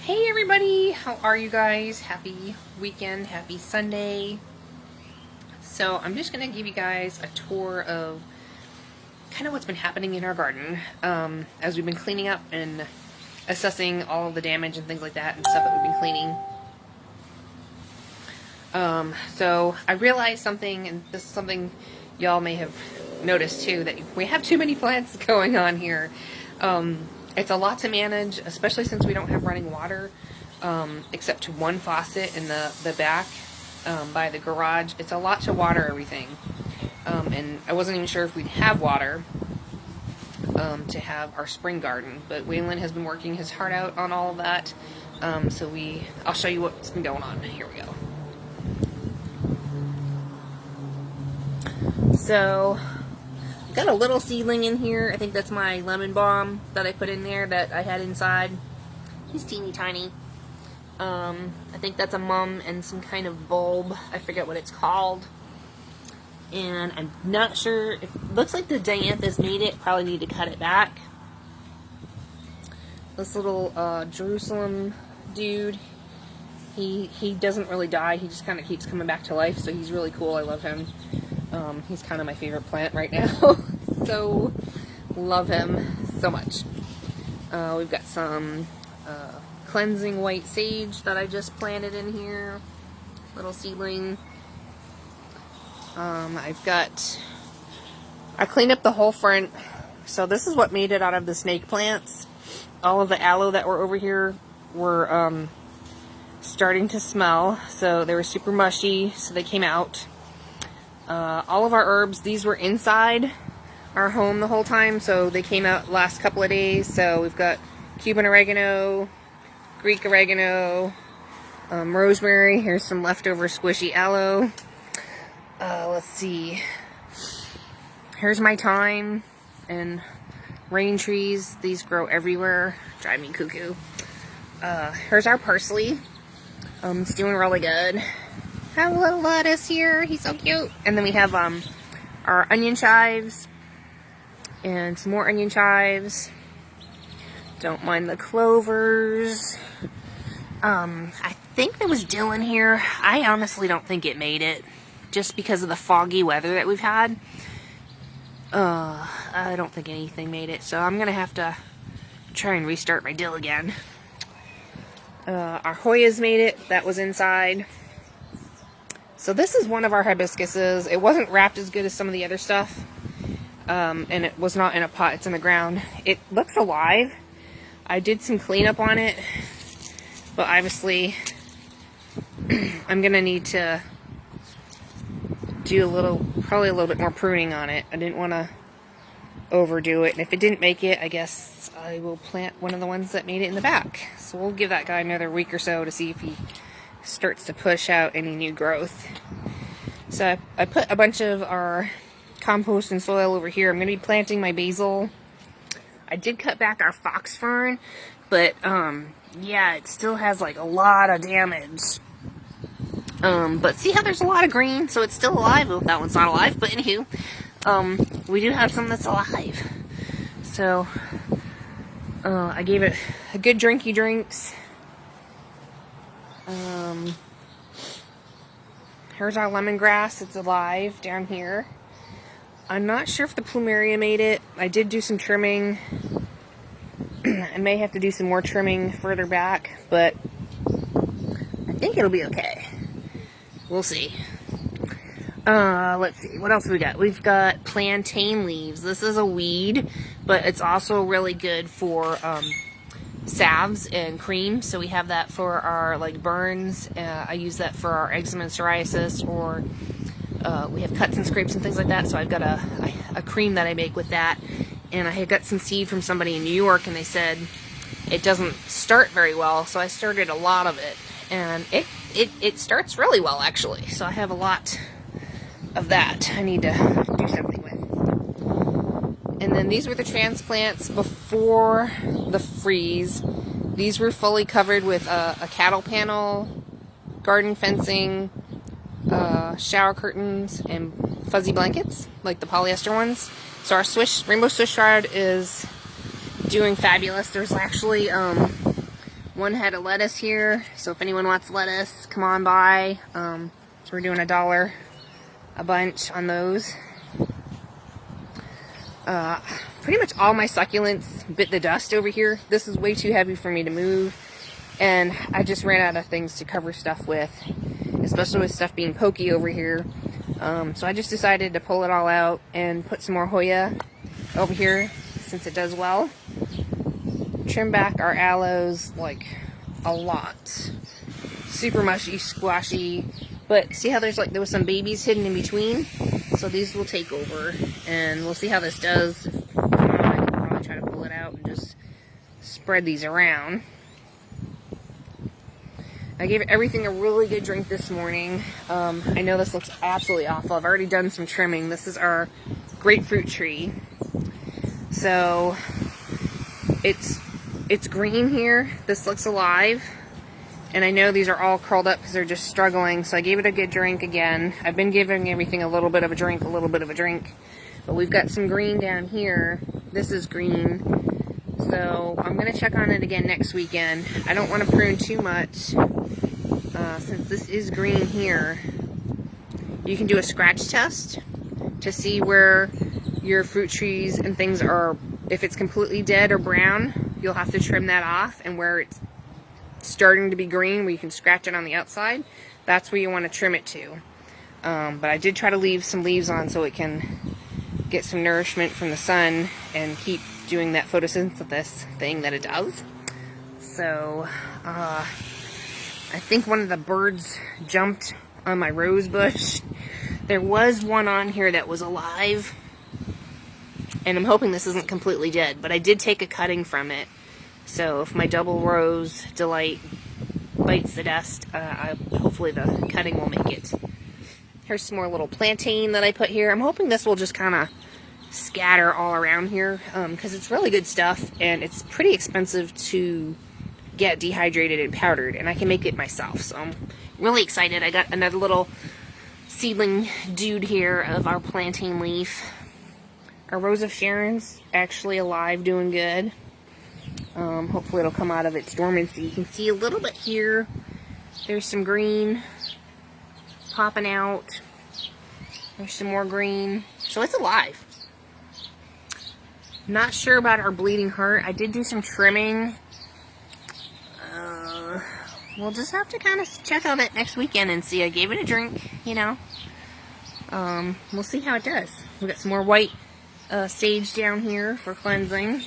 Hey everybody, how are you guys? Happy weekend, happy Sunday. So I'm just going to give you guys a tour of kind of what's been happening in our garden as we've been cleaning up and assessing all of the damage and things like that and stuff that we've been cleaning. So I realized something, and this is something y'all may have noticed too, that we have too many plants going on here. It's a lot to manage, especially since we don't have running water, except to one faucet in the back by the garage. It's a lot to water everything. And I wasn't even sure if we'd have water to have our spring garden. But Waylon has been working his heart out on all of that. So I'll show you what's been going on. Here we go. So got a little seedling in here. I think that's my lemon balm that I put in there that I had inside. He's teeny tiny. I think that's a mum and some kind of bulb. I forget what it's called. And I'm not sure. It looks like the dianthus made it. Probably need to cut it back. This little Jerusalem dude, he doesn't really die. He just kind of keeps coming back to life. So he's really cool. I love him. He's kind of my favorite plant right now. So love him so much. We've got some cleansing white sage that I just planted in here. Little seedling. I cleaned up the whole front. So this is what made it out of the snake plants. All of the aloe that were over here were starting to smell. So they were super mushy, so they came out. All of our herbs, these were inside our home the whole time, so they came out last couple of days. So we've got Cuban oregano, Greek oregano, rosemary. Here's some leftover squishy aloe. Let's see. Here's my thyme and rain trees. These grow everywhere. Drive me cuckoo. Here's our parsley. It's doing really good. Have a little lettuce here. He's so cute. And then we have our onion chives and some more onion chives. Don't mind the clovers. I think there was dill in here. I honestly don't think it made it, just because of the foggy weather that we've had. I don't think anything made it, so I'm gonna have to try and restart my dill again. Our Hoyas made it. That was inside. So this is one of our hibiscuses. It wasn't wrapped as good as some of the other stuff. And it was not in a pot. It's in the ground. It looks alive. I did some cleanup on it. But obviously, I'm going to need to do probably a little bit more pruning on it. I didn't want to overdo it. And if it didn't make it, I guess I will plant one of the ones that made it in the back. So we'll give that guy another week or so to see if he starts to push out any new growth. So I put a bunch of our compost and soil over here. I'm going to be planting my basil. I did cut back our fox fern, but yeah, it still has like a lot of damage. But see how there's a lot of green, so it's still alive. Oh, that one's not alive, but anywho, we do have some that's alive. So I gave it a good drinky drinks. Here's our lemongrass. It's alive down here. I'm not sure if the plumeria made it. I did do some trimming. I may have to do some more trimming further back, but I think it'll be okay. We'll see. Let's see. What else we got? We've got plantain leaves. This is a weed, but it's also really good for salves and cream. So we have that for our burns. I use that for our eczema and psoriasis, or we have cuts and scrapes and things like that. So I've got a cream that I make with that. And I had got some seed from somebody in New York, and they said it doesn't start very well. So I started a lot of it, and it starts really well actually. So I have a lot of that I need to do something with. And then these were the transplants before the freeze. These were fully covered with a cattle panel, garden fencing, shower curtains, and fuzzy blankets, like the polyester ones. So our rainbow swish shroud is doing fabulous. There's actually one head of lettuce here, so if anyone wants lettuce, come on by. So we're doing $1 a bunch on those. Pretty much all my succulents bit the dust over here. This is way too heavy for me to move, and I just ran out of things to cover stuff with, especially with stuff being pokey over here. So I just decided to pull it all out and put some more Hoya over here since it does well. Trim back our aloes like a lot. Super mushy, squashy, but see how there was some babies hidden in between? So these will take over, and we'll see how this does. I can probably try to pull it out and just spread these around. I gave everything a really good drink this morning. I know this looks absolutely awful. I've already done some trimming. This is our grapefruit tree. So it's green here. This looks alive. And I know these are all curled up because they're just struggling. So I gave it a good drink again. I've been giving everything a little bit of a drink, a little bit of a drink. But we've got some green down here. This is green. So I'm going to check on it again next weekend. I don't want to prune too much. Since this is green here, you can do a scratch test to see where your fruit trees and things are. If it's completely dead or brown, you'll have to trim that off, and where it's starting to be green, where you can scratch it on the outside, that's where you want to trim it to. But I did try to leave some leaves on so it can get some nourishment from the sun and keep doing that photosynthesis thing that it does. So I think one of the birds jumped on my rose bush. There was one on here that was alive, and I'm hoping this isn't completely dead, but I did take a cutting from it. So if my double rose delight bites the dust, hopefully the cutting will make it. Here's some more little plantain that I put here. I'm hoping this will just kind of scatter all around here, because it's really good stuff, and it's pretty expensive to get dehydrated and powdered, and I can make it myself. So I'm really excited. I got another little seedling dude here of our plantain leaf. Our Rose of Sharon's actually alive, doing good. Hopefully it'll come out of its dormancy. You can see a little bit here. There's some green popping out. There's some more green. So it's alive. Not sure about our bleeding heart. I did do some trimming. We'll just have to kind of check on it next weekend and see. I gave it a drink, you know. We'll see how it does. We've got some more white sage down here for cleansing.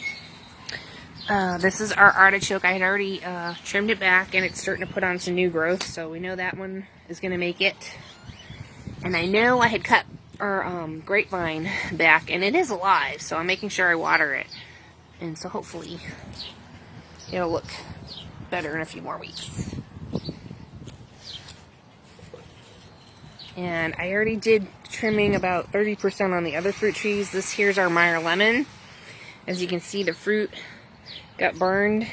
This is our artichoke. I had already trimmed it back, and it's starting to put on some new growth, so we know that one is going to make it. And I know I had cut our grapevine back, and it is alive, so I'm making sure I water it. And so hopefully it'll look better in a few more weeks. And I already did trimming about 30% on the other fruit trees. This here's our Meyer Lemon. As you can see, the fruit got burned.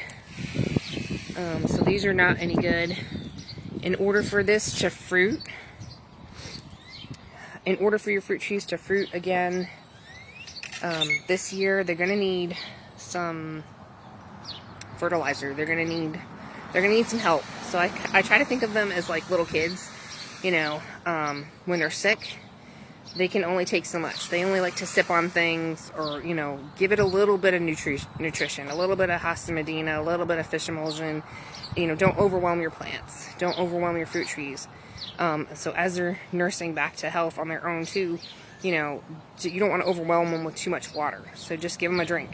So these are not any good. In order for this to fruit, in order for your fruit trees to fruit again this year, they're going to need some fertilizer. They're going to need some help. So I try to think of them as like little kids. You know, when they're sick, they can only take so much. They only like to sip on things, or, you know, give it a little bit of nutrition, a little bit of Hasta Medina, a little bit of fish emulsion. You know, don't overwhelm your plants. Don't overwhelm your fruit trees. So as they're nursing back to health on their own too, you know, you don't want to overwhelm them with too much water. So just give them a drink.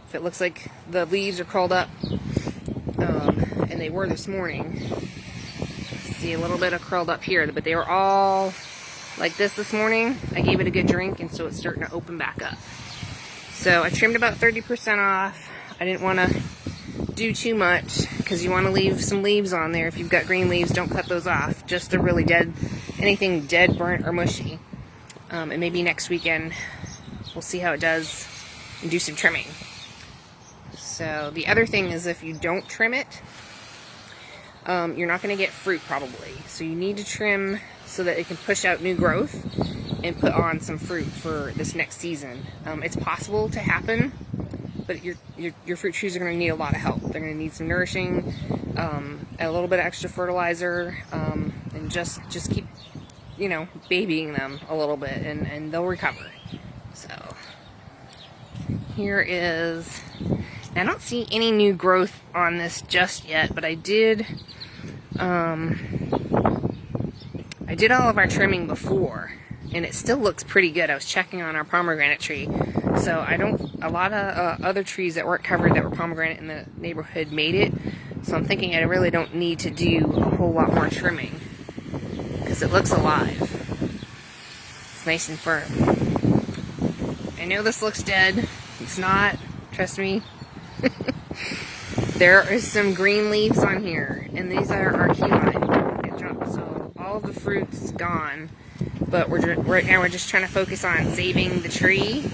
If it looks like the leaves are curled up, and they were this morning, see a little bit of curled up here, but they were all like this morning. I gave it a good drink, and so it's starting to open back up. So I trimmed about 30% off. I didn't want to do too much because you want to leave some leaves on there. If you've got green leaves, don't cut those off. Just the really dead, anything dead, burnt, or mushy. And maybe next weekend we'll see how it does and do some trimming. So the other thing is, if you don't trim it, you're not going to get fruit probably. So you need to trim so that it can push out new growth and put on some fruit for this next season. It's possible to happen, but your fruit trees are going to need a lot of help. They're going to need some nourishing, a little bit of extra fertilizer, and just keep, you know, babying them a little bit, and they'll recover. So here is, I don't see any new growth on this just yet, but I did all of our trimming before, and it still looks pretty good. I was checking on our pomegranate tree. So a lot of other trees that weren't covered that were pomegranate in the neighborhood made it. So I'm thinking I really don't need to do a whole lot more trimming, because it looks alive. It's nice and firm. I know this looks dead. It's not. Trust me. There is some green leaves on here, and these are our key lime. So all of the fruit's gone, but right now we're just trying to focus on saving the tree.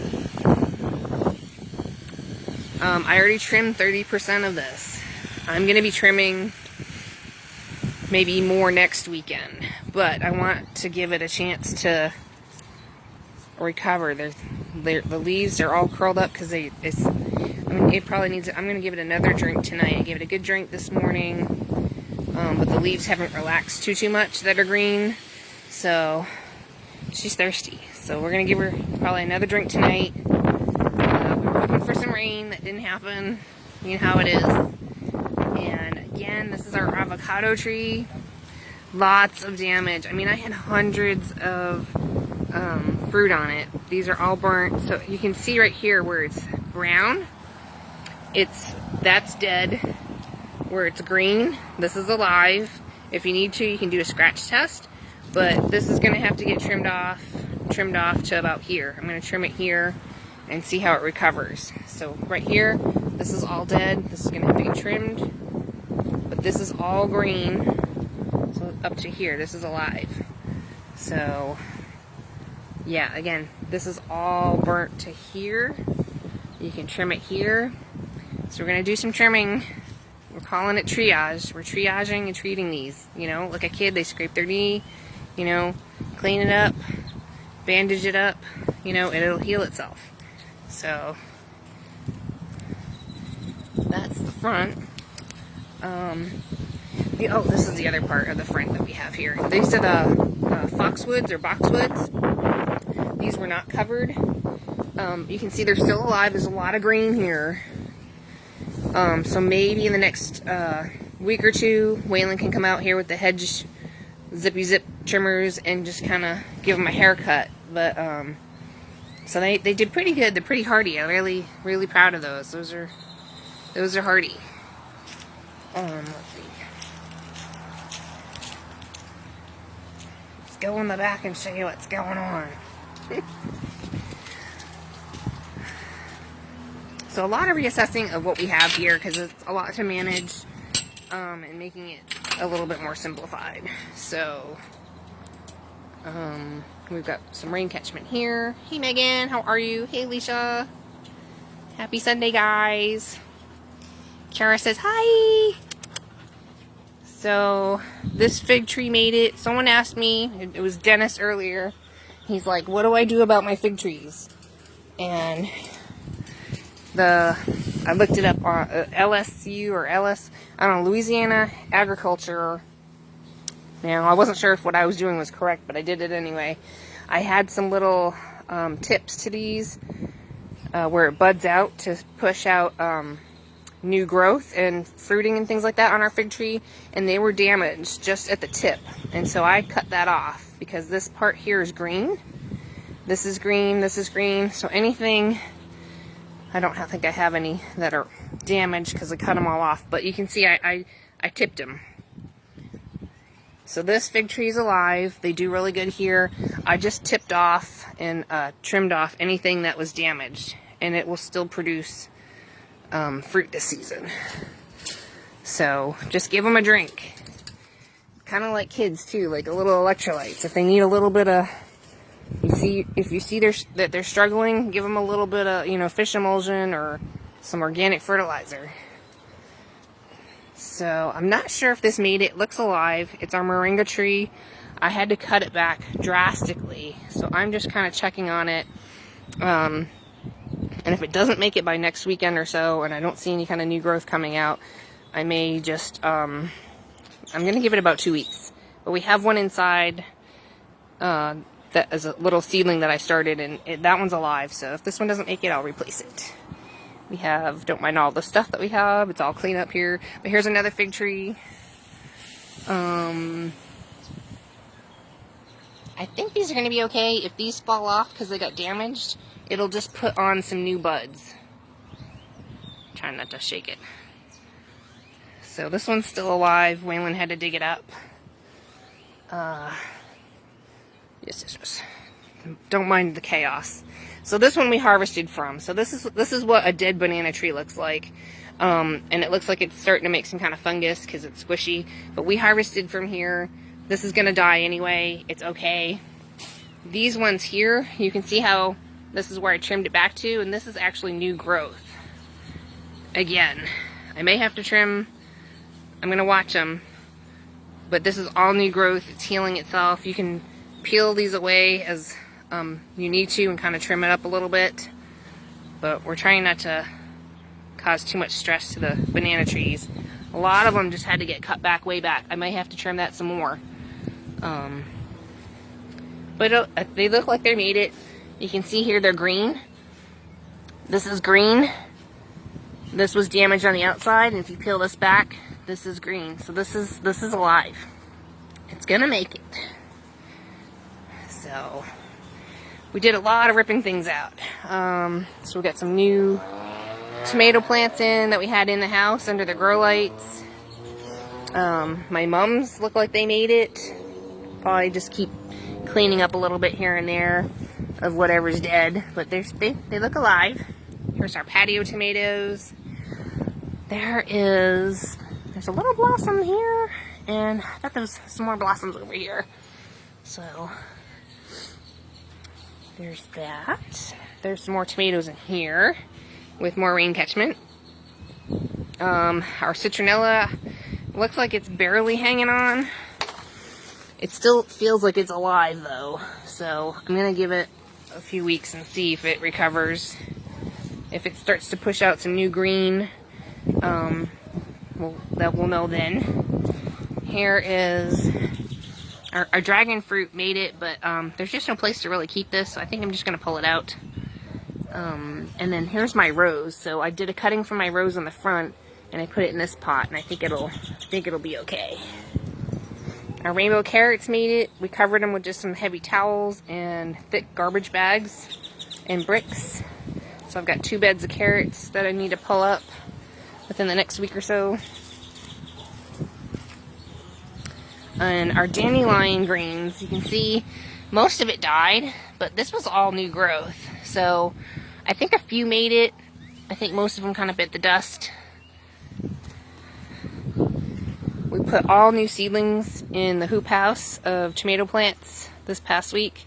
I already trimmed 30% of this. I'm going to be trimming maybe more next weekend, but I want to give it a chance to recover. The leaves are all curled up because it probably needs. I'm going to give it another drink tonight. I gave it a good drink this morning, but the leaves haven't relaxed too much that are green, so she's thirsty. So we're going to give her probably another drink tonight. Hoping for some rain. That didn't happen. You know how it is. And again, this is our avocado tree. Lots of damage. I mean, I had hundreds of fruit on it. These are all burnt. So you can see right here where it's brown, that's dead. Where it's green, this is alive. If you need to, you can do a scratch test. But this is going to have to get trimmed off to about here. I'm going to trim it here and see how it recovers. So right here, this is all dead. This is going to have to get trimmed. But this is all green. So up to here, this is alive. So yeah, again, this is all burnt to here. You can trim it here. So we're going to do some trimming. We're calling it triage. We're triaging and treating these. You know, like a kid, they scrape their knee, you know, clean it up, bandage it up, you know, and it'll heal itself. So that's the front. This is the other part of the front that we have here. These are the foxwoods or boxwoods. These were not covered. You can see they're still alive. There's a lot of green here. So maybe in the next week or two, Waylon can come out here with the hedge zippy zip trimmers and just kind of give them a haircut. But so they did pretty good. They're pretty hardy. I'm really, really proud of those. Those are hardy. Let's see. Let's go in the back and show you what's going on. So a lot of reassessing of what we have here, because it's a lot to manage, and making it a little bit more simplified. So we've got some rain catchment here. Hey Megan, how are you? Hey Alicia. Happy Sunday, guys. Kara says hi. So this fig tree made it. Someone asked me, it was Dennis earlier. He's like, what do I do about my fig trees? And I looked it up on LSU or I don't know, Louisiana Agriculture. Now, I wasn't sure if what I was doing was correct, but I did it anyway. I had some little tips to these where it buds out to push out new growth and fruiting and things like that on our fig tree, and they were damaged just at the tip. And so I cut that off because this part here is green. This is green, this is green. So anything, I don't think I have any that are damaged because I cut them all off, but you can see I tipped them. So this fig tree is alive. They do really good here. I just tipped off and trimmed off anything that was damaged, and it will still produce fruit this season. So just give them a drink. Kind of like kids too, like a little electrolytes. If they need a little bit of, if you see that they're struggling, give them a little bit of, fish emulsion or some organic fertilizer. So I'm not sure if this made it. It looks alive. It's our Moringa tree. I had to cut it back drastically, so I'm just kind of checking on it. And if it doesn't make it by next weekend or so, and I don't see any kind of new growth coming out, I may just, I'm going to give it about 2 weeks. But we have one inside that is a little seedling that I started, and that one's alive. So if this one doesn't make it, I'll replace it. We have, don't mind all the stuff that we have. It's all clean up here. But here's another fig tree. I think these are going to be okay. If these fall off because they got damaged, it'll just put on some new buds. Trying not to shake it. So this one's still alive. Waylon had to dig it up. Yes. Don't mind the chaos. So this one we harvested from. So this is what a dead banana tree looks like. And it looks like it's starting to make some kind of fungus because it's squishy. But we harvested from here. This is going to die anyway. It's okay. These ones here, you can see how this is where I trimmed it back to. And this is actually new growth. Again, I may have to trim. I'm going to watch them. But this is all new growth. It's healing itself. You can peel these away as you need to and kind of trim it up a little bit. But we're trying not to cause too much stress to the banana trees. A lot of them just had to get cut back way back. I might have to trim that some more. But they look like they made it. You can see here they're green. This is green. This was damaged on the outside, and if you peel this back, this is green. So this is alive. It's gonna make it. So we did a lot of ripping things out. So we got some new tomato plants in that we had in the house under the grow lights. My mums look like they made it. Probably just keep cleaning up a little bit here and there of whatever's dead, but they look alive. Here's our patio tomatoes. There's a little blossom here, and I thought there was some more blossoms over here. So there's that. There's some more tomatoes in here with more rain catchment. Our citronella looks like it's barely hanging on. It still feels like it's alive though, so I'm gonna give it a few weeks and see if it recovers. If it starts to push out some new green, we'll know then. Here is our dragon fruit made it, but there's just no place to really keep this, so I think I'm just gonna pull it out. And then here's my rose. So I did a cutting from my rose on the front, and I put it in this pot, and I think it'll be okay. Our rainbow carrots made it. We covered them with just some heavy towels and thick garbage bags and bricks. So I've got 2 beds of carrots that I need to pull up within the next week or so. And our Dandelion Greens, you can see most of it died, but this was all new growth. So I think a few made it. I think most of them kind of bit the dust. We put all new seedlings in the hoop house of tomato plants this past week.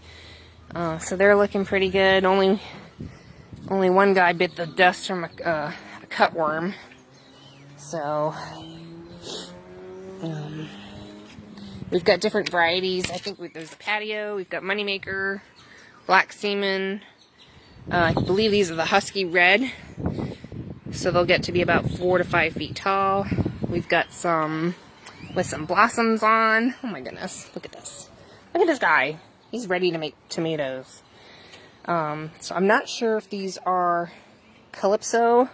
So they're looking pretty good. Only one guy bit the dust from a cutworm. So we've got different varieties. I think there's a patio. We've got Moneymaker, Black Seaman. I believe these are the Husky Red. So they'll get to be about 4 to 5 feet tall. We've got some with some blossoms on. Oh my goodness, look at this. Look at this guy. He's ready to make tomatoes. So I'm not sure if these are Calypso.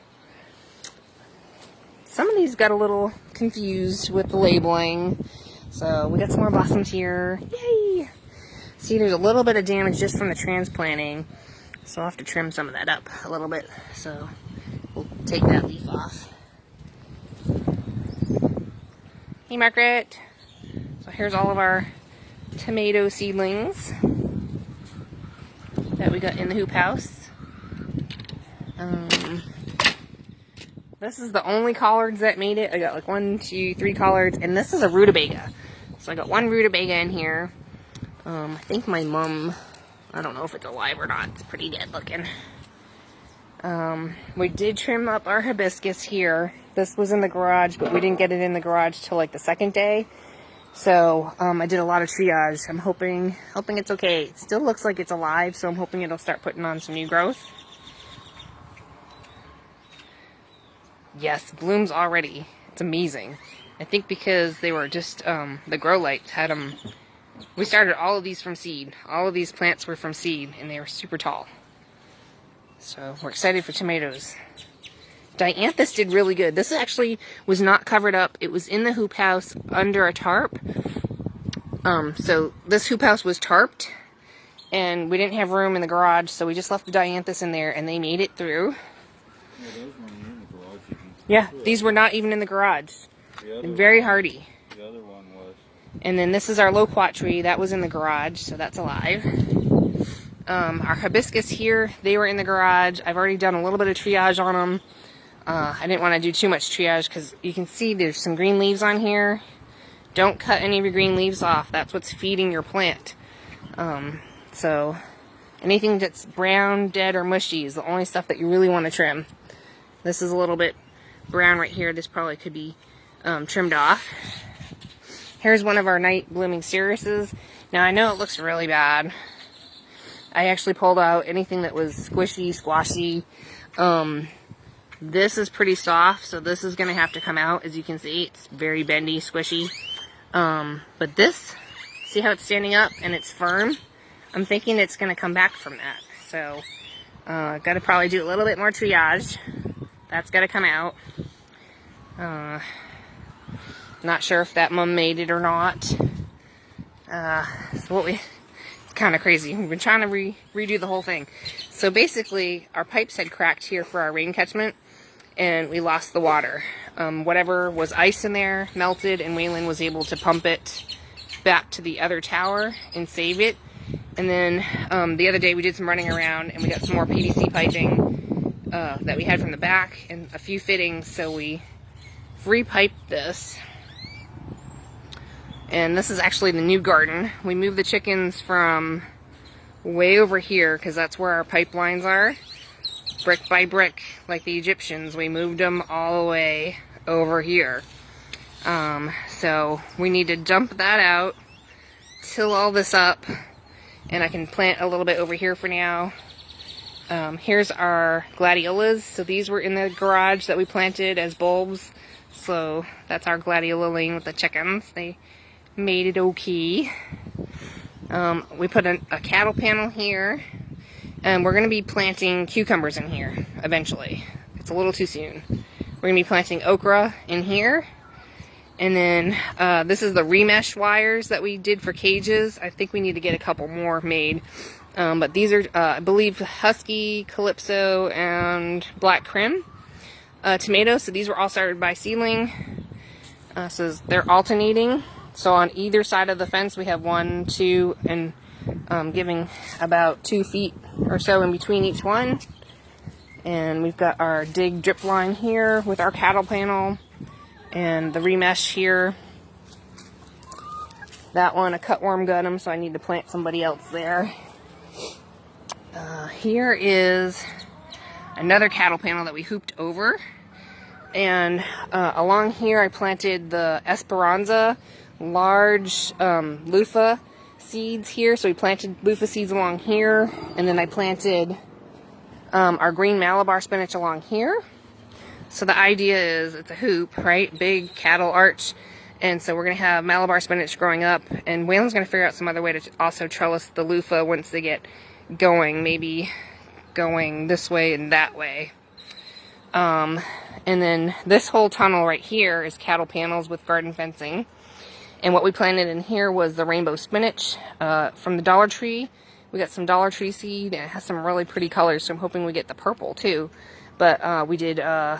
Some of these got a little confused with the labeling. So we got some more blossoms here. Yay! See, there's a little bit of damage just from the transplanting. So I'll have to trim some of that up a little bit. So we'll take that leaf off. Hey, Margaret. So here's all of our tomato seedlings that we got in the hoop house. This is the only collards that made it. I got like 1, 2, 3 collards, and this is a rutabaga. So I got 1 rutabaga in here. I think my mom, I don't know if it's alive or not. It's pretty dead looking. We did trim up our hibiscus here. This was in the garage, but we didn't get it in the garage till like the 2nd day. So I did a lot of triage. I'm hoping it's okay. It still looks like it's alive, so I'm hoping it'll start putting on some new growth. Yes, blooms already. It's amazing. I think because they were just, the grow lights had them. We started all of these from seed. All of these plants were from seed, and they were super tall. So we're excited for tomatoes. Dianthus did really good. This actually was not covered up. It was in the hoop house under a tarp. So this hoop house was tarped, and we didn't have room in the garage, so we just left the Dianthus in there, and they made it through. Yeah, those weren't in the garage. Yeah, these were not even in the garage. Very hardy. The other one was. And then this is our loquat tree. That was in the garage, so that's alive. Our hibiscus here, they were in the garage. I've already done a little bit of triage on them. I didn't want to do too much triage because you can see there's some green leaves on here. Don't cut any of your green leaves off. That's what's feeding your plant. So anything that's brown, dead, or mushy is the only stuff that you really want to trim. This is a little bit brown right here. This probably could be trimmed off. Here's one of our night blooming Psoriasis. Now I know it looks really bad. I actually pulled out anything that was squishy, squashy. This is pretty soft, so this is going to have to come out. As you can see, it's very bendy, squishy. But this, see how it's standing up and it's firm? I'm thinking it's going to come back from that. So, got to probably do a little bit more triage. That's got to come out. Not sure if that mum made it or not. It's kind of crazy. We've been trying to redo the whole thing. So basically, our pipes had cracked here for our rain catchment, and we lost the water. Whatever was ice in there melted, and Waylon was able to pump it back to the other tower and save it. And then the other day we did some running around, and we got some more PVC piping that we had from the back and a few fittings, so we repiped this. And this is actually the new garden. We moved the chickens from way over here because that's where our pipelines are. Brick by brick, like the Egyptians, we moved them all the way over here. So we need to dump that out, till all this up, and I can plant a little bit over here for now. Here's our Gladiolas. So these were in the garage that we planted as bulbs. So that's our Gladiola lane with the chickens. They made it okay. We put a cattle panel here, and we're going to be planting cucumbers in here eventually. It's a little too soon. We're going to be planting okra in here, and then this is the remesh wires that we did for cages. I think we need to get a couple more made, but these are I believe Husky, Calypso, and Black Crim tomatoes. So these were all started by Seedling. So they're alternating. So on either side of the fence we have 1, 2, and giving about 2 feet or so in between each one. And we've got our dig drip line here with our cattle panel and the remesh here. That one, a cutworm got them, so I need to plant somebody else there. Here is another cattle panel that we hooped over. And along here I planted the Esperanza large loofah seeds here. So we planted loofah seeds along here, and then I planted our green Malabar spinach along here. So the idea is it's a hoop, right? Big cattle arch. And so we're going to have Malabar spinach growing up, and Waylon's going to figure out some other way to also trellis the loofah once they get going, maybe going this way and that way. And then this whole tunnel right here is cattle panels with garden fencing. And what we planted in here was the rainbow spinach from the Dollar Tree. We got some Dollar Tree seed, and it has some really pretty colors, so I'm hoping we get the purple too. But we did, as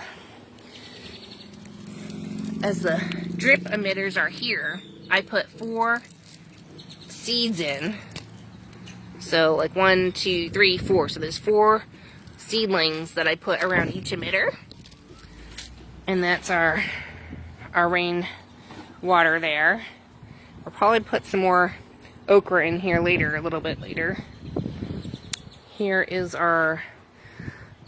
the drip emitters are here, I put 4 seeds in. So like 1, 2, 3, 4. So there's 4 seedlings that I put around each emitter. And that's our rain water there. We'll probably put some more okra in here later, a little bit later. Here is our,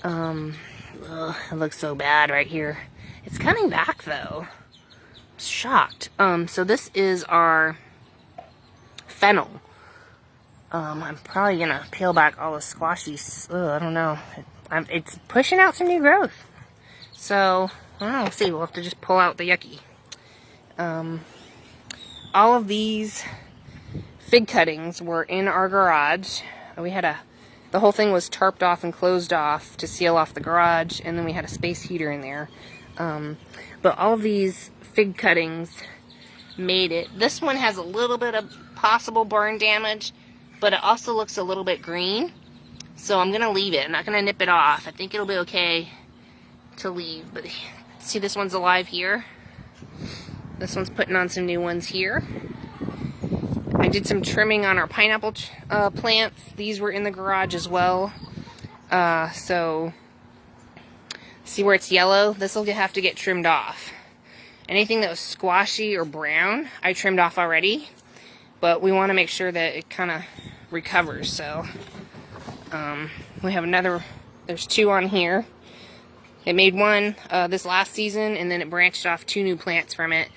it looks so bad right here. It's coming back though. I'm shocked. So this is our fennel. I'm probably gonna peel back all the squashy, I don't know. It's pushing out some new growth. So Well, we'll see. We'll have to just pull out the yucky. All of these fig cuttings were in our garage. We had the whole thing was tarped off and closed off to seal off the garage, and then we had a space heater in there. But all of these fig cuttings made it. This one has a little bit of possible burn damage, but it also looks a little bit green. So I'm going to leave it. I'm not going to nip it off. I think it'll be okay to leave. But see, this one's alive here. This one's putting on some new ones here. I did some trimming on our pineapple plants. These were in the garage as well. So see where it's yellow? This will have to get trimmed off. Anything that was squashy or brown, I trimmed off already. But we want to make sure that it kind of recovers. So we have there's 2 on here. It made one this last season, and then it branched off 2 new plants from it.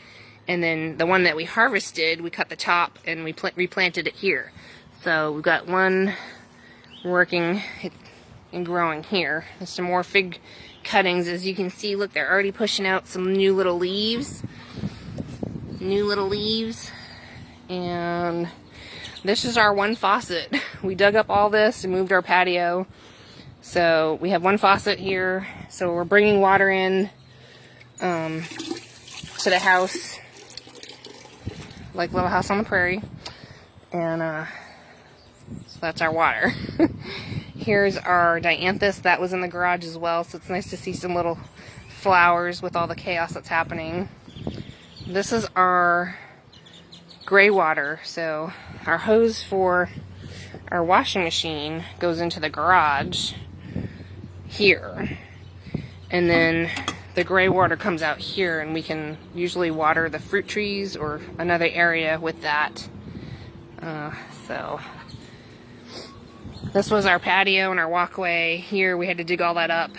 And then the one that we harvested, we cut the top and we replanted it here. So we've got one working and growing here. There's some more fig cuttings. As you can see, look, they're already pushing out some new little leaves. And this is our one faucet. We dug up all this and moved our patio. So we have one faucet here. So we're bringing water in to the house, like Little House on the Prairie. And so that's our water. Here's our dianthus that was in the garage as well. So it's nice to see some little flowers with all the chaos that's happening. This is our gray water. So our hose for our washing machine goes into the garage here. And then the gray water comes out here, and we can usually water the fruit trees or another area with that. So this was our patio and our walkway. Here we had to dig all that up.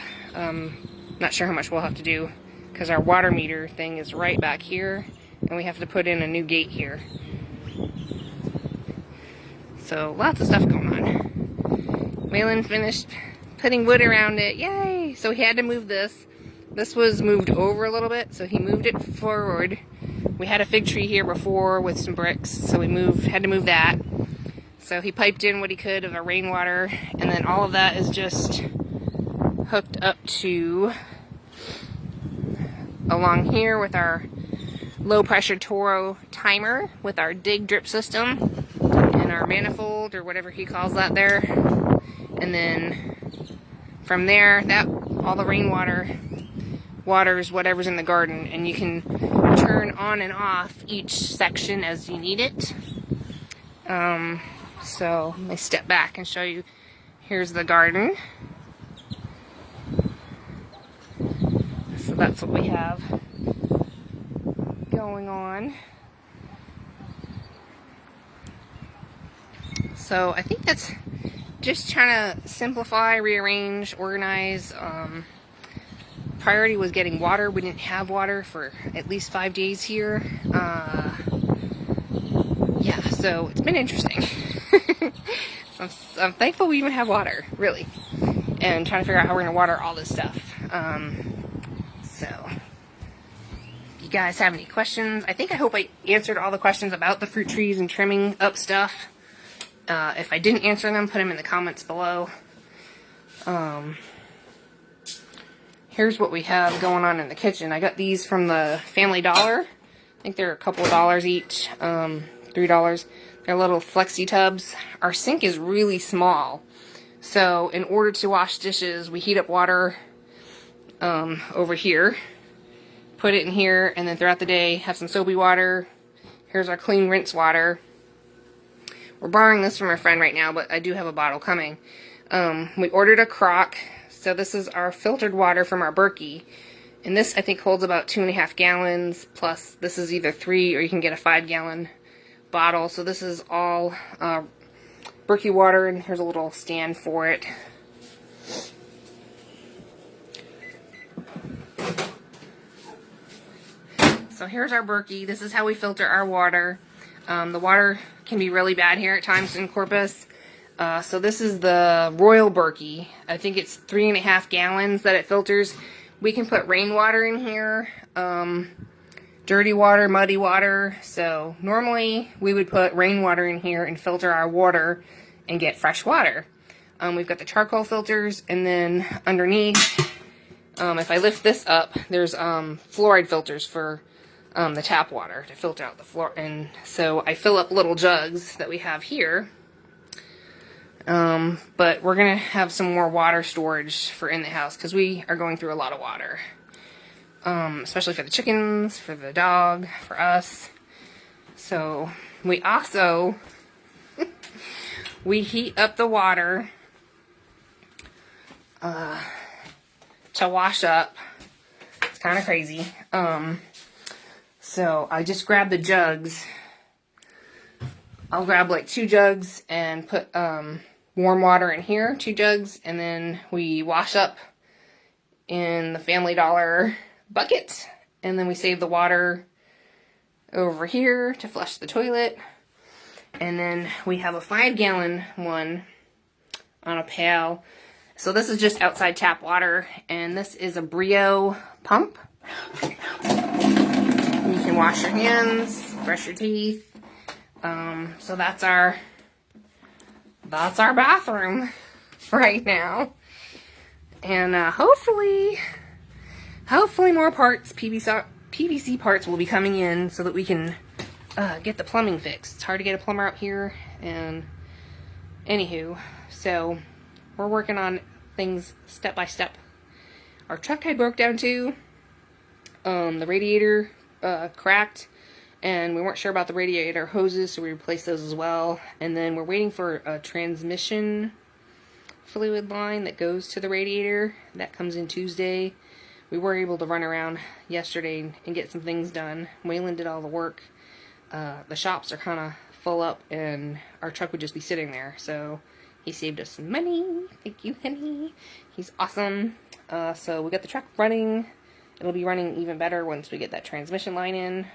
Not sure how much we'll have to do because our water meter thing is right back here, and we have to put in a new gate here. So lots of stuff going on. Waylon finished putting wood around it. Yay! So he had to move this. This was moved over a little bit, so he moved it forward. We had a fig tree here before with some bricks, so we had to move that. So he piped in what he could of our rainwater, and then all of that is just hooked up to along here with our low pressure Toro timer with our dig drip system and our manifold, or whatever he calls that there. And then from there, all the rainwater waters whatever's in the garden, and you can turn on and off each section as you need it. So let me step back and show you. Here's the garden. So that's what we have going on. So I think that's just trying to simplify, rearrange, organize. Priority was getting water. We didn't have water for at least 5 days here. Yeah, so it's been interesting. So I'm thankful we even have water, really. And trying to figure out how we're going to water all this stuff. So, if you guys have any questions, I hope I answered all the questions about the fruit trees and trimming up stuff. If I didn't answer them, put them in the comments below. Here's what we have going on in the kitchen. I got these from the Family Dollar. I think they're a couple of dollars each, $3. They're little flexi tubs. Our sink is really small, so in order to wash dishes, we heat up water over here, put it in here, and then throughout the day have some soapy water. Here's our clean rinse water. We're borrowing this from a friend right now, but I do have a bottle coming. We ordered a crock. So this is our filtered water from our Berkey. And this, I think, holds about 2.5 gallons. Plus, this is either 3 or you can get a 5-gallon bottle. So this is all Berkey water, and here's a little stand for it. So here's our Berkey. This is how we filter our water. The water can be really bad here at times in Corpus. So this is the Royal Berkey. I think it's 3.5 gallons that it filters. We can put rainwater in here, dirty water, muddy water. So normally we would put rainwater in here and filter our water and get fresh water. We've got the charcoal filters, and then underneath, if I lift this up, there's fluoride filters for the tap water to filter out the floor. And so I fill up little jugs that we have here. But we're going to have some more water storage for in the house because we are going through a lot of water. Especially for the chickens, for the dog, for us. So we also, we heat up the water to wash up. It's kind of crazy. So I just grabbed the jugs. I'll grab like 2 jugs and put warm water in here, 2 jugs, and then we wash up in the Family Dollar bucket, and then we save the water over here to flush the toilet. And then we have a 5-gallon one on a pail. So this is just outside tap water, and this is a Brio pump. You can wash your hands, brush your teeth. So that's our bathroom right now. And hopefully more parts, PVC parts will be coming in so that we can get the plumbing fixed. It's hard to get a plumber out here, and anywho, so we're working on things step by step. Our truck had broke down too. The radiator cracked, and we weren't sure about the radiator hoses, so we replaced those as well. And then we're waiting for a transmission fluid line that goes to the radiator. That comes in Tuesday. We were able to run around yesterday and get some things done. Waylon did all the work. The shops are kind of full up, and our truck would just be sitting there. So he saved us some money. Thank you, honey. He's awesome. So we got the truck running. It'll be running even better once we get that transmission line in.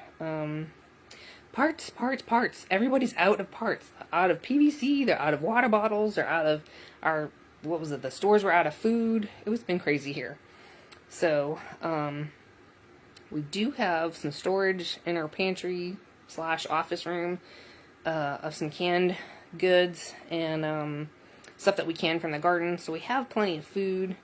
Parts. Everybody's out of parts. Out of PVC, they're out of water bottles, they're out of our, the stores were out of food. It's been crazy here. So, we do have some storage in our pantry / office room, of some canned goods and, stuff that we can from the garden. So we have plenty of food,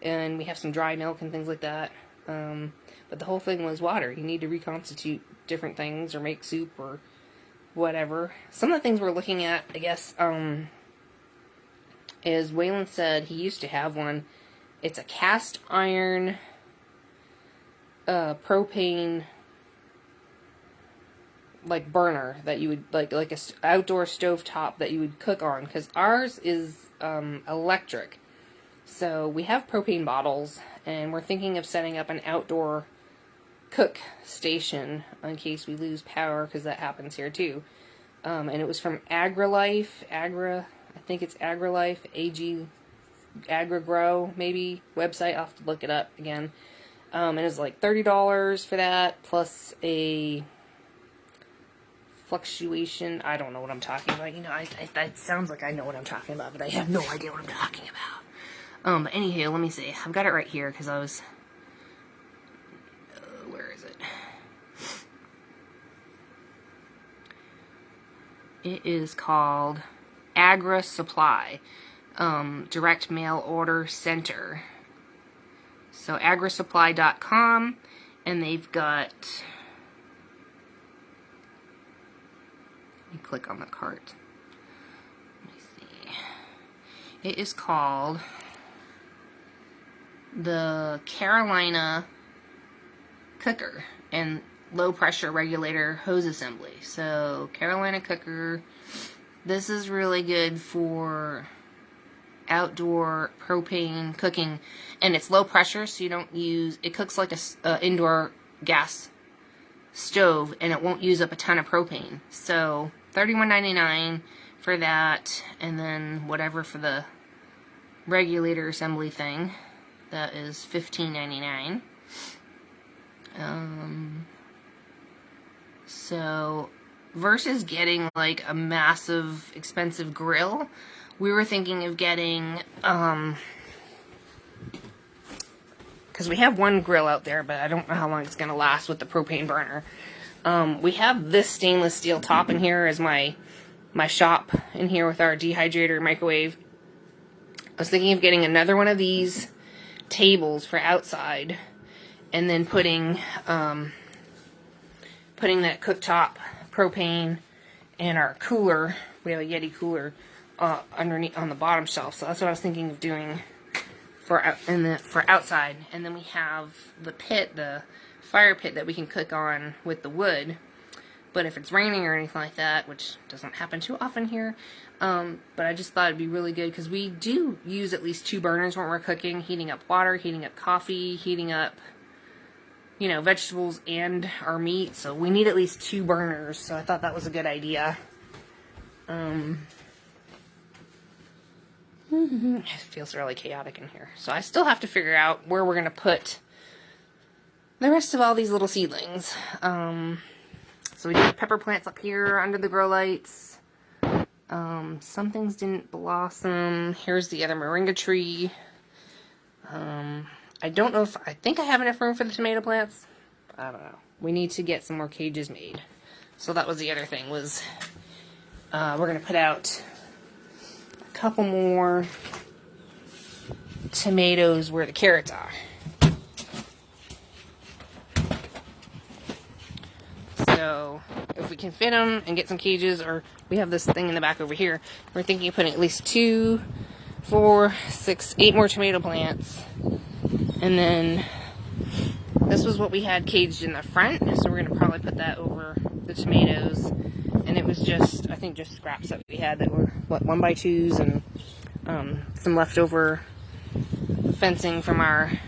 and we have some dry milk and things like that. But the whole thing was water. You need to reconstitute different things or make soup or whatever. Some of the things we're looking at, I guess, is Waylon said he used to have one. It's a cast iron propane like burner that you would like a outdoor stove top that you would cook on, because ours is electric. So we have propane bottles, and we're thinking of setting up an outdoor cook station in case we lose power, because that happens here too. And it was from AgriLife, I think it's AgriLife, AgriGrow, maybe, website. I'll have to look it up again. And it's like $30 for that, plus a fluctuation. I don't know what I'm talking about. You know, it sounds like I know what I'm talking about, but I have no idea what I'm talking about. But anywho, let me see. I've got it right here because I was... where is it? It is called Agri Supply, Direct Mail Order Center. So agrisupply.com, and they've got... Let me click on the cart. Let me see. It is called the Carolina Cooker and Low Pressure Regulator Hose Assembly. So Carolina Cooker, this is really good for outdoor propane cooking, and it's low pressure, so you don't use, it cooks like a indoor gas stove, and it won't use up a ton of propane. So $31.99 for that, and then whatever for the regulator assembly thing, that is $15.99. So versus getting like a massive expensive grill, we were thinking of getting, because because we have one grill out there, but I don't know how long it's going to last with the propane burner. We have this stainless steel top in here as my shop in here with our dehydrator microwave. I was thinking of getting another one of these tables for outside, and then putting that cooktop propane and our cooler. We have a Yeti cooler underneath on the bottom shelf, so that's what I was thinking of doing for outside. And then we have the pit, the fire pit that we can cook on with the wood. But if it's raining or anything like that, which doesn't happen too often here, but I just thought it'd be really good because we do use at least 2 burners when we're cooking, heating up water, heating up coffee, heating up, you know, vegetables and our meat. So we need at least 2 burners. So I thought that was a good idea. It feels really chaotic in here. So I still have to figure out where we're going to put the rest of all these little seedlings. So we do have pepper plants up here under the grow lights. Some things didn't blossom. Here's the other Moringa tree. I don't know if, I think I have enough room for the tomato plants. I don't know. We need to get some more cages made. So that was the other thing, was we're going to put out a couple more tomatoes where the carrots are. So if we can fit them and get some cages, or we have this thing in the back over here, we're thinking of putting at least 2, 4, 6, 8 more tomato plants. And then this was what we had caged in the front, so we're going to probably put that over the tomatoes. And it was just, I think, just scraps that we had that were, what, 1x2s, and some leftover fencing from our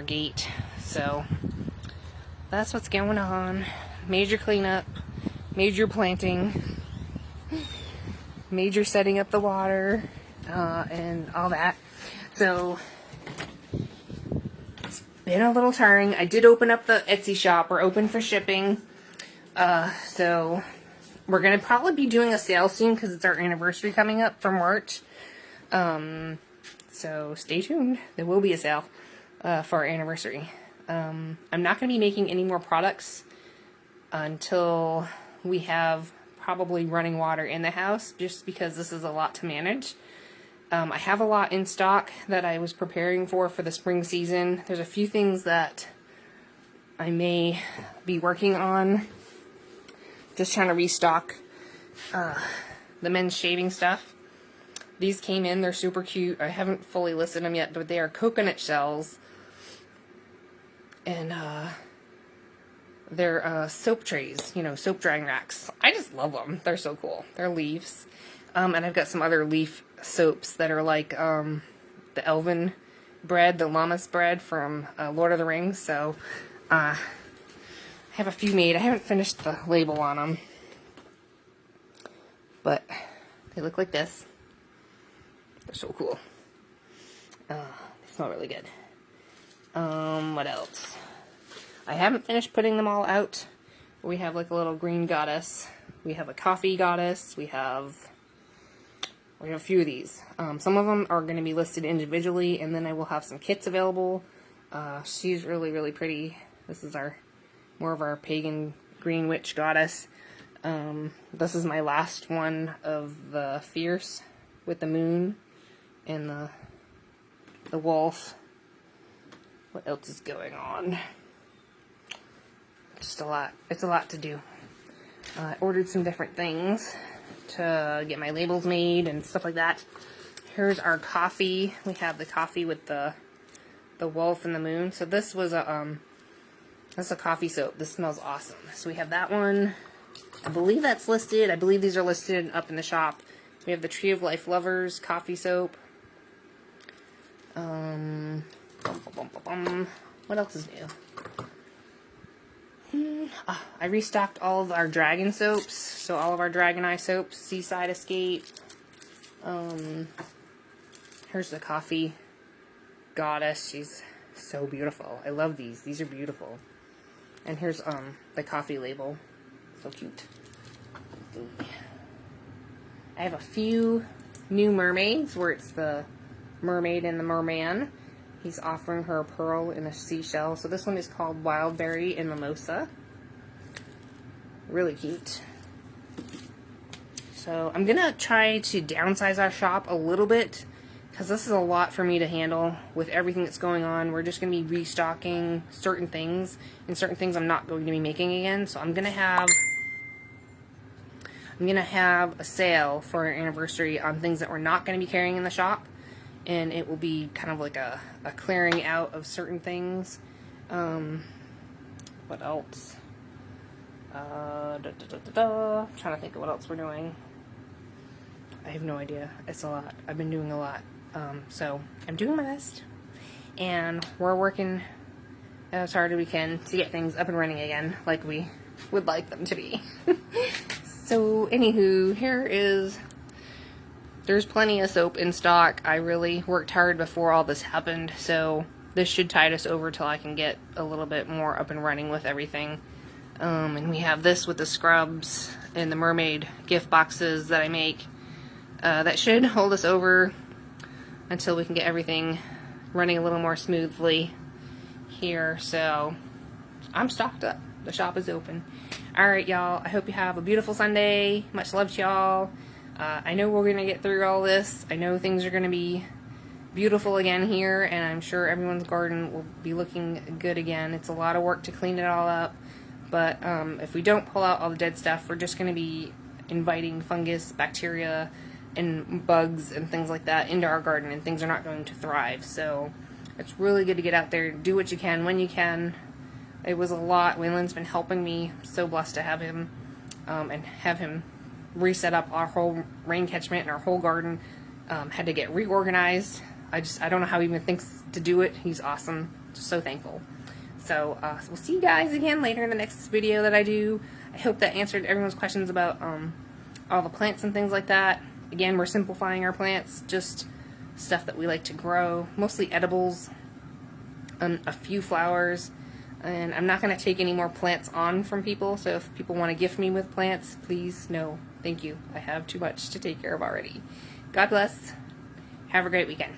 gate. So that's what's going on. Major cleanup, major planting, major setting up the water, and all that. So it's been a little tiring. I did open up the Etsy shop. We're open for shipping. So we're going to probably be doing a sale soon because it's our anniversary coming up for March. So stay tuned. There will be a sale for our anniversary. I'm not going to be making any more products until we have probably running water in the house, just because this is a lot to manage. I have a lot in stock that I was preparing for the spring season. There's a few things that I may be working on. Just trying to restock the men's shaving stuff. These came in. They're super cute. I haven't fully listed them yet, but they are coconut shells. And they're soap trays, you know, soap drying racks. I just love them. They're so cool. They're leaves. And I've got some other leaf soaps that are like the elven bread, the llamas bread from Lord of the Rings. So I have a few made. I haven't finished the label on them, but they look like this. They're so cool. They smell really good. What else? I haven't finished putting them all out. We have like a little green goddess. We have a coffee goddess. We have a few of these. Some of them are going to be listed individually, and then I will have some kits available. She's really, really pretty. This is more of our pagan green witch goddess. This is my last one of the fierce with the moon and the wolf. What else is going on? Just a lot. It's a lot to do. I ordered some different things to get my labels made and stuff like that. Here's our coffee. We have the coffee with the wolf and the moon. So this was that's a coffee soap. This smells awesome. So we have that one. I believe that's listed. I believe these are listed up in the shop. We have the Tree of Life Lovers coffee soap. What else is new? I restocked all of our dragon soaps. So all of our Dragon Eye soaps. Seaside Escape. Here's the coffee goddess. She's so beautiful. I love these. These are beautiful. And here's the coffee label. So cute. I have a few new mermaids where it's the mermaid and the merman. He's offering her a pearl and a seashell. So this one is called Wildberry and Mimosa. Really cute. So I'm going to try to downsize our shop a little bit, because this is a lot for me to handle with everything that's going on. We're just going to be restocking certain things, and certain things I'm not going to be making again. So I'm going to have a sale for our anniversary on things that we're not going to be carrying in the shop, and it will be kind of like a clearing out of certain things. What else? Trying to think of what else we're doing. I have no idea. It's a lot. I've been doing a lot. So I'm doing my best, and we're working as hard as we can to get things up and running again, like we would like them to be. So anywho, there's plenty of soap in stock. I really worked hard before all this happened, so this should tide us over till I can get a little bit more up and running with everything. And we have this with the scrubs and the Mermaid gift boxes that I make. That should hold us over until we can get everything running a little more smoothly here. So I'm stocked up. The shop is open. Alright, y'all. I hope you have a beautiful Sunday. Much love to y'all. I know we're going to get through all this. I know things are going to be beautiful again here, and I'm sure everyone's garden will be looking good again. It's a lot of work to clean it all up, but if we don't pull out all the dead stuff, we're just going to be inviting fungus, bacteria, and bugs and things like that into our garden, and things are not going to thrive. So it's really good to get out there, do what you can when you can. It was a lot. Waylon's been helping me. I'm so blessed to have him, and have him reset up our whole rain catchment and our whole garden. Had to get reorganized. I don't know how he even thinks to do it. He's awesome. Just so thankful. So we'll see you guys again later in the next video that I do. I hope that answered everyone's questions about all the plants and things like that. Again, we're simplifying our plants, just stuff that we like to grow, mostly edibles, a few flowers, and I'm not going to take any more plants on from people, so if people want to gift me with plants, please, no, thank you. I have too much to take care of already. God bless. Have a great weekend.